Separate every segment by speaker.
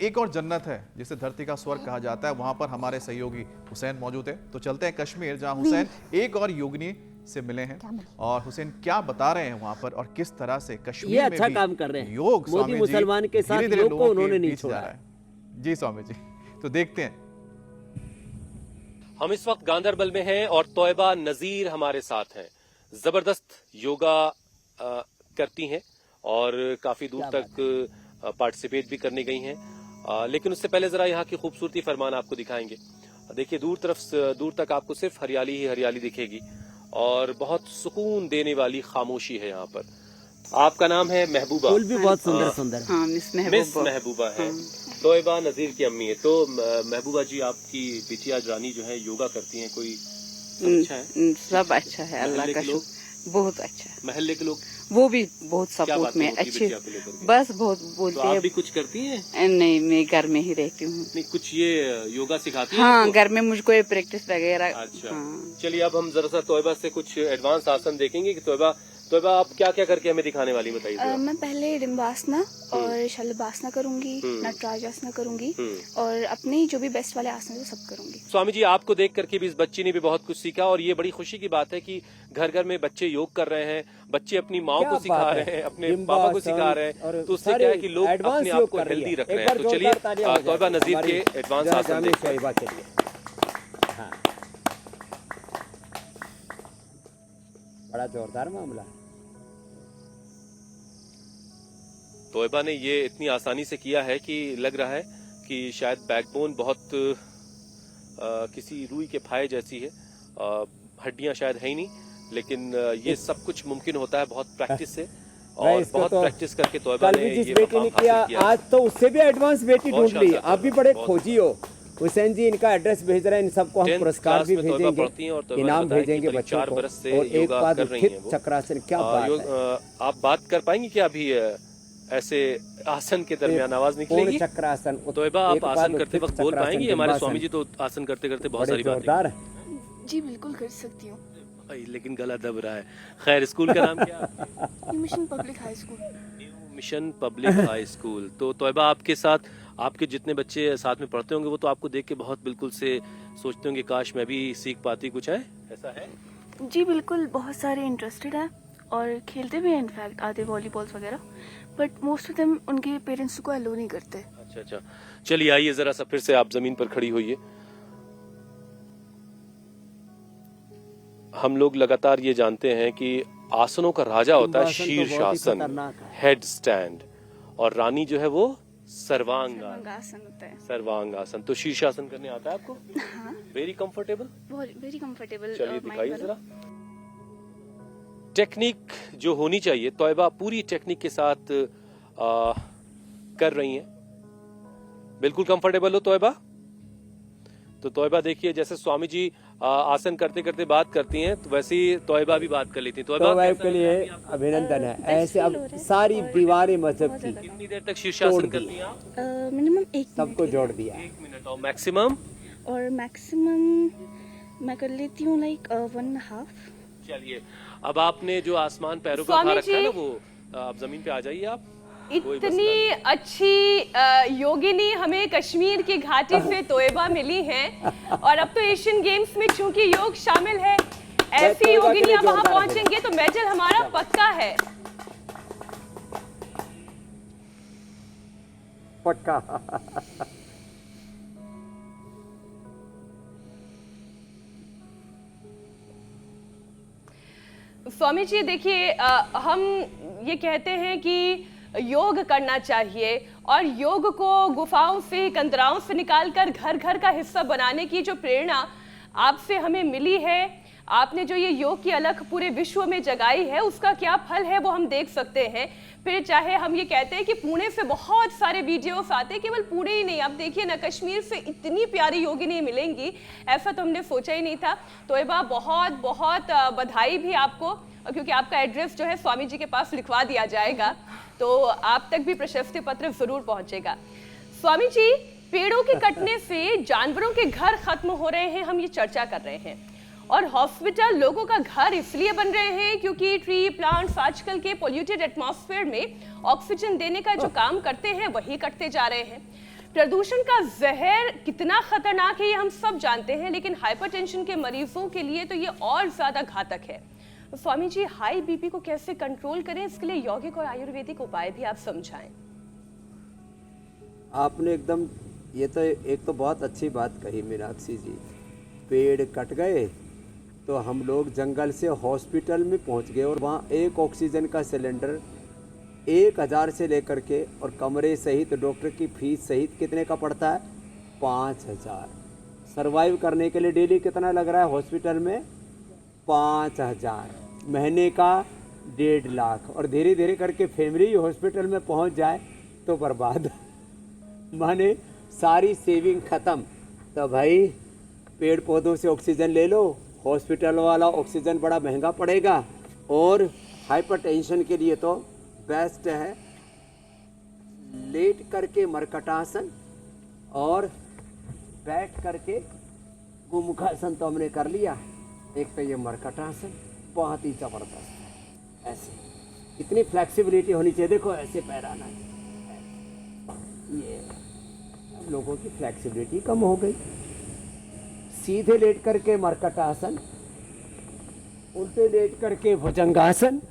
Speaker 1: एक और जन्नत है जिसे धरती का स्वर्ग कहा जाता है, वहां पर हमारे सहयोगी हुसैन मौजूद है। तो चलते हैं कश्मीर, जहां हुसैन एक और योगिनी से मिले हैं और हुसैन क्या बता रहे हैं वहां पर और किस तरह से कश्मीर
Speaker 2: ये
Speaker 1: में
Speaker 2: अच्छा
Speaker 1: भी
Speaker 2: काम कर रहे हैं।
Speaker 1: योग
Speaker 2: मोदी मुसलमान के साथ योग को उन्होंने नहीं छोड़ा है।
Speaker 1: जी स्वामी जी, तो देखते हैं।
Speaker 3: हम इस वक्त गांदरबल में हैं और तौयबा नजीर हमारे साथ हैं। जबरदस्त योगा करती हैं और काफी दूर तक पार्टिसिपेट भी करने गई हैं। लेकिन उससे पहले जरा यहाँ की खूबसूरती फरमान आपको दिखाएंगे। देखिए दूर तक आपको सिर्फ हरियाली ही हरियाली दिखेगी और बहुत सुकून देने वाली खामोशी है यहाँ पर। आपका नाम है महबूबा।
Speaker 2: फूल भी बहुत सुंदर सुंदर।
Speaker 4: हाँ, मिस
Speaker 3: महबूबा है। तौयबा नजीर की अम्मी है। तो महबूबा जी, आपकी बिटिया रानी जो है योगा करती हैं, कोई अच्छा है?
Speaker 4: सब अच्छा है, अल्लाह का शुक्र, बहुत अच्छा है।
Speaker 3: महल्ले के लोग
Speaker 4: वो भी बहुत सपोर्ट में अच्छे, बस बहुत बोलते हैं।
Speaker 3: आप भी कुछ करती हैं?
Speaker 4: नहीं, मैं घर में ही रहती हूँ।
Speaker 3: नहीं, कुछ ये योगा सिखाती हैं?
Speaker 4: हाँ, घर में मुझको ये प्रैक्टिस वगैरह।
Speaker 3: अच्छा,
Speaker 4: हाँ।
Speaker 3: चलिए अब हम जरा सा तौयबा से कुछ एडवांस आसन देखेंगे कि तौयबा आप क्या क्या करके हमें दिखाने वाली, बताइए।
Speaker 5: मैं पहले डिम्बासना और शलभासना करूंगी, नटराजासना करूंगी और अपने जो भी बेस्ट वाले आसन है वो सब करूंगी।
Speaker 3: स्वामी जी, आपको देख करके भी इस बच्ची ने भी बहुत कुछ सीखा और ये बड़ी खुशी की बात है कि घर घर में बच्चे योग कर रहे हैं, बच्चे अपनी माओ को सिखा रहे हैं, अपने पापा को सिखा रहे हैं। तो उससे क्या है कि लोग अपने आप को हेल्दी रख रहे हैं। तो चलिए तौयबा नजीर के एडवांस आसन देखते हैं।
Speaker 2: बड़ा जोरदार मामला।
Speaker 3: तौयबा ने ये इतनी आसानी से किया है कि लग रहा है कि शायद बैकबोन बहुत किसी रुई के फाये जैसी है। हड्डियां शायद है ही नहीं, लेकिन ये सब कुछ मुमकिन होता है बहुत प्रैक्टिस से और बहुत प्रैक्टिस करके तौयबा ने ये
Speaker 2: बेटी ने किया। आज तो उससे भी एडवांस बेटी ढूंढ ली। आप भी बड़े खोजी हो। हुसैन जी इनका एड्रेस भेज रहे हैं, इन सबको हम पुरस्कार भी भेजेंगे, इनाम भेजेंगे बच्चों को। और एक बात फिर चक्रासन, क्या बात है।
Speaker 3: आप बात कर पाएंगी क्या अभी ऐसे आसन के दरमियान आवाज निकलेगी?
Speaker 2: चक्रासन।
Speaker 3: तौयबा, आप आसन करते वक्त बोल पाएंगी? हमारे स्वामी जी तो आसन करते करते बहुत सारी बातें।
Speaker 5: जी बिल्कुल कर सकती हूँ,
Speaker 3: लेकिन गला दब रहा है। खैर, स्कूल का नाम क्या?
Speaker 5: New mission public high school.
Speaker 3: New mission public high school. तो तौयबा, आपके साथ आपके जितने बच्चे साथ में पढ़ते होंगे वो तो आपको देख के बहुत बिल्कुल से सोचते होंगे काश मैं भी सीख पाती, कुछ है ऐसा है?
Speaker 5: जी बिल्कुल, बहुत सारे इंटरेस्टेड हैं और खेलते भी हैं, इनफैक्ट आधे वॉलीबॉल्स वगैरह, बट मोस्ट ऑफ देम उनके पेरेंट्स को अलो नहीं करते।
Speaker 3: अच्छा, चलिए आइए जरा सा फिर से आप जमीन पर खड़ी होइए। हम लोग लगातार ये जानते हैं कि आसनों का राजा होता है शीर्षासन, हेड स्टैंड, और रानी जो है वो सर्वांगासन
Speaker 5: होता है।
Speaker 3: सर्वांगासन। तो शीर्षासन करने आता है आपको?
Speaker 5: हाँ।
Speaker 3: Very comfortable.
Speaker 5: Very comfortable.
Speaker 3: चलिए दिखाइए जरा। टेक्निक जो होनी चाहिए, तौयबा पूरी टेक्निक के साथ कर रही हैं। बिल्कुल कंफर्टेबल हो तौयबा? तो तौयबा देखिए, जैसे स्वामी जी आसन करते करते बात करती हैं, तो वैसे ही तौयबा भी बात कर लेती हैं।
Speaker 2: तौयबा के लिए अभिनंदन है। ऐसे अब सारी दीवारें मजहब की।
Speaker 3: कितनी देर तक शीर्षासन करती हैं आप?
Speaker 5: Minimum 1 minute.
Speaker 2: सबको जोड़ दिया।
Speaker 3: 1 मिनट। और मैक्सिमम?
Speaker 5: और मैक्सिमम मैं कर लेती हूँ लाइक 1.5।
Speaker 3: चलिए, अब आपने जो आसमान पैरों पर खा रखा है ना, वो आप जमीन पे आ जाइए। आप
Speaker 6: इतनी अच्छी योगिनी हमें कश्मीर की घाटी से तौयबा मिली हैं और अब तो एशियन गेम्स में चूंकि योग शामिल है, ऐसी योगिनी अब वहां पहुंचेंगे तो मेडल हमारा पक्का है।
Speaker 2: पक्का।
Speaker 6: स्वामी जी देखिए, हम ये कहते हैं कि योग करना चाहिए और योग को गुफाओं से, कंदराओं से निकालकर घर घर का हिस्सा बनाने की जो प्रेरणा आपसे हमें मिली है, आपने जो ये योग की अलख पूरे विश्व में जगाई है, उसका क्या फल है वो हम देख सकते हैं। फिर चाहे हम ये कहते हैं कि पुणे से बहुत सारे वीडियोस आते हैं, केवल पुणे ही नहीं, आप देखिए ना कश्मीर से इतनी प्यारी योगिनी मिलेंगी, ऐसा तो हमने सोचा ही नहीं था। तौयबा, बहुत बहुत बधाई भी आपको, क्योंकि आपका एड्रेस जो है स्वामी जी के पास लिखवा दिया जाएगा तो आप तक भी प्रशस्ति पत्र जरूर पहुंचेगा। स्वामी जी, पेड़ों के कटने से जानवरों के घर खत्म हो रहे हैं, हम ये चर्चा कर रहे हैं, और हॉस्पिटल लोगों का घर इसलिए बन रहे हैं क्योंकि ट्री प्लांट्स आजकल के पॉल्यूटेड एटमॉस्फेयर में ऑक्सीजन देने का जो काम करते हैं वही कटते जा रहे हैं। प्रदूषण का जहर कितना खतरनाक है ये हम सब जानते हैं, लेकिन हाइपरटेंशन के मरीजों के लिए तो ये और ज्यादा घातक है। स्वामी जी, हाई बीपी को कैसे कंट्रोल करें, इसके लिए यौगिक और आयुर्वेदिक उपाय भी आप समझाएं।
Speaker 2: आपने एकदम, ये तो एक तो बहुत अच्छी बात कही मीनाक्षी जी। पेड़ कट गए तो हम लोग जंगल से हॉस्पिटल में पहुंच गए और वहाँ एक ऑक्सीजन का सिलेंडर 1000 से लेकर के और कमरे सहित डॉक्टर की फीस सहित कितने का पड़ता है? 5000। सरवाइव करने के लिए डेली कितना लग रहा है हॉस्पिटल में? 5000। महीने का 1.5 लाख। और धीरे धीरे करके फैमिली हॉस्पिटल में पहुंच जाए तो बर्बाद, माने सारी सेविंग ख़त्म। तो भाई पेड़ पौधों से ऑक्सीजन ले लो, हॉस्पिटल वाला ऑक्सीजन बड़ा महंगा पड़ेगा। और हाइपरटेंशन के लिए तो बेस्ट है लेट करके मरकटासन और बैठ करके गोमुखासन तो हमने कर लिया। एक तो ये मरकटासन बहुत ही ज़बरदस्त है। ऐसे इतनी फ्लेक्सिबिलिटी होनी चाहिए, देखो ऐसे पैर आना चाहिए। ये अब लोगों की फ्लेक्सिबिलिटी कम हो गई। सीधे लेट करके मरकटासन, उल्टे लेट करके भुजंगासन,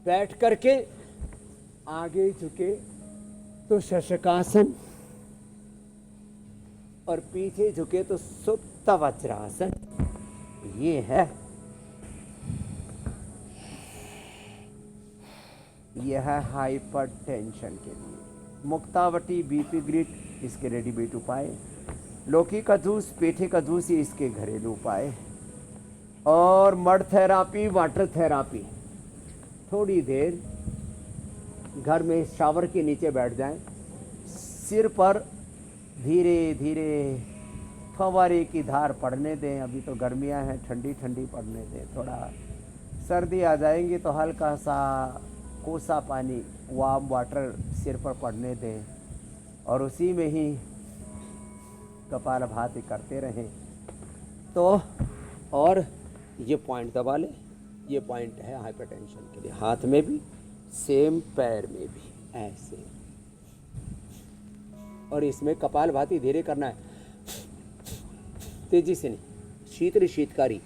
Speaker 2: बैठ करके आगे झुके तो शशकासन और पीछे झुके तो सुप्त वज्रासन। ये है, यह है हाइपरटेंशन के लिए। मुक्तावटी, बीपी ग्रिट, इसके रेडीमेड उपाय। लौकी का जूस, पेठे का जूस, ये इसके घरेलू उपाय। और मड थेरापी, वाटर थेरापी। थोड़ी देर घर में शावर के नीचे बैठ जाएं, सिर पर धीरे धीरे फव्वारे की धार पड़ने दें। अभी तो गर्मियां हैं, ठंडी ठंडी पड़ने दें। थोड़ा सर्दी आ जाएंगी तो हल्का सा कोसा पानी, वार्म वाटर सिर पर पड़ने दें और उसी में ही कपालभाति करते रहें। तो और ये पॉइंट दबा लें, ये पॉइंट है हाइपरटेंशन के लिए। हाथ में भी सेम, पैर में भी ऐसे। और इसमें कपालभाति धीरे करना है, तेजी से नहीं, शीतली शीतकारी।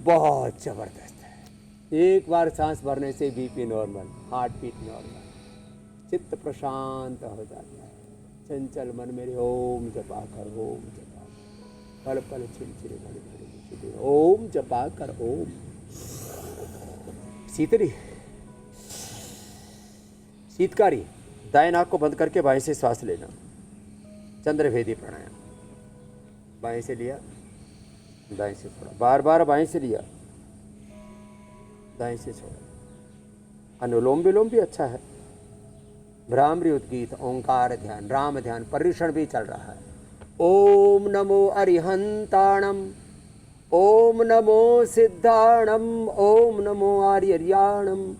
Speaker 2: बहुत जबरदस्त है। एक बार सांस भरने से BP normal, heartbeat normal, चित्त प्रशांत हो जाता है। चंचल मन मेरे ओम जपा कर, ओम जपा कर, पल पल छिलछिले घड़ी घड़ी, ओम जपा कर ओम। शीतली शीतकारी। दाएं नाक को बंद करके बाएं से सांस लेना। चंद्रभेदी प्राणायाम। बाएं से लिया, दाएं से छोड़ा, बार बार बाएं से लिया, दाएं से छोड़ा। अनुलोम विलोम भी अच्छा है। भ्रामरी उद्गीत, ओंकार ध्यान, राम ध्यान, पर्युषण भी चल रहा है। ओम नमो अरिहंताणम, ओम नमो सिद्धाणम, ओम नमो आर्यर्याणम,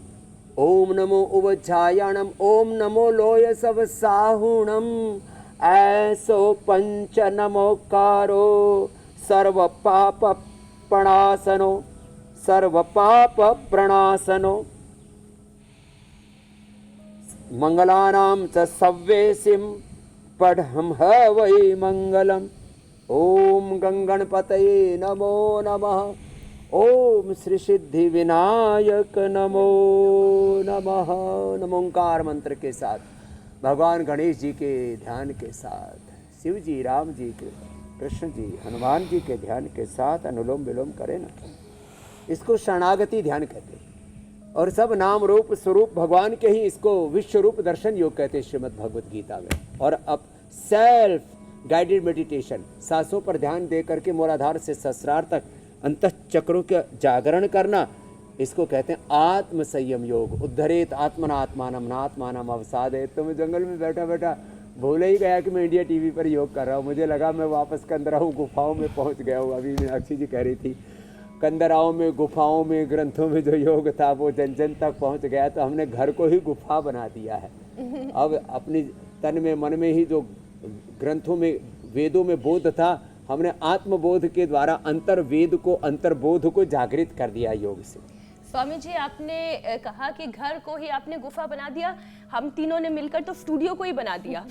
Speaker 2: ओम नमो उवज्जायाणम, ओम नमो लोयसवसाहुणम। ऐसो पंच नमोकारो सर्व पाप प्रणासनो, सर्व पाप प्रणासनो। मंगलानां च सव्वेसिं पढ़म हवै मंगलम। ओम गंगणपतये नमो नमः। ओम श्री सिद्धि विनायक नमो नमः। नमोंकार मंत्र के साथ, भगवान गणेश जी के ध्यान के साथ, शिव जी, राम जी के, कृष्ण जी, हनुमान जी के ध्यान के साथ अनुलोम विलोम करें ना। इसको शरणागति ध्यान कहते हैं। और सब नाम रूप स्वरूप भगवान के ही इसको विश्व रूप दर्शन योग कहते हैं श्रीमद् भगवत गीता में। और अब सेल्फ गाइडेड मेडिटेशन, सांसों पर ध्यान दे करके मूलाधार से सहस्रार तक अंतः चक्रों का जागरण करना, इसको कहते हैं आत्म संयम योग। उद्धरेत आत्मना आत्मानम नात्मानम अवसादेत। तो मैं जंगल में बैठा बैठा भूल ही गया कि मैं इंडिया टीवी पर योग कर रहा हूँ। मुझे लगा मैं वापस कंदराओं गुफाओं में पहुँच गया हूँ। अभी मीनाक्षी जी कह रही थी कंदराओं में, गुफाओं में, ग्रंथों में जो योग था वो जन जन तक पहुँच गया। तो हमने घर को ही गुफा बना दिया है। अब अपनी तन में मन में ही जो ग्रंथों में, वेदों में बोध था हमने आत्मबोध के द्वारा अंतर्वेद को, अंतर्बोध को जागृत कर दिया योग से।
Speaker 6: स्वामी जी, आपने कहा कि घर को ही आपने गुफा बना दिया, हम तीनों ने मिलकर तो स्टूडियो को ही बना दिया।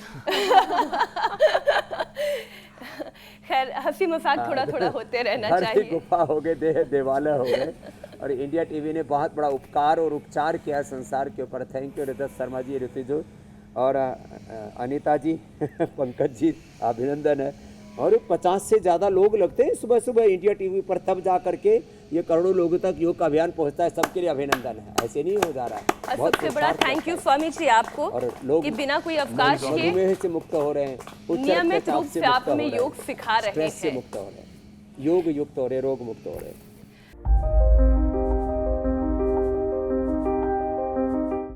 Speaker 6: खैर, हंसी मजाक थोड़ा थोड़ा होते रहना चाहिए।
Speaker 2: गुफा हो गए, देवालय हो गए। और इंडिया टीवी ने बहुत बड़ा उपकार और उपचार किया संसार के ऊपर। थैंक यू रितेश शर्मा जी, ऋतुजो और अनीता जी, पंकज जी, अभिनंदन है। और 50 से ज़्यादा लोग लगते हैं सुबह सुबह इंडिया टीवी पर, तब जा करके ये करोड़ों लोगों तक योग का अभियान पहुंचता है। सबके लिए अभिनंदन है, ऐसे नहीं हो जा रहा है।
Speaker 6: और सबसे बड़ा थैंक यू स्वामी जी आपको,
Speaker 2: और लोग
Speaker 6: कि बिना कोई अवकाश के
Speaker 2: मधुमेह से मुक्त हो रहे हैं,
Speaker 6: नियमित रूप से आप हमें योग सिखा रहे
Speaker 2: स्ट्रेस से
Speaker 6: हैं।
Speaker 2: मुक्त हो रहे हैं, योग युक्त हो रहे हैं, रोग मुक्त हो रहे हैं।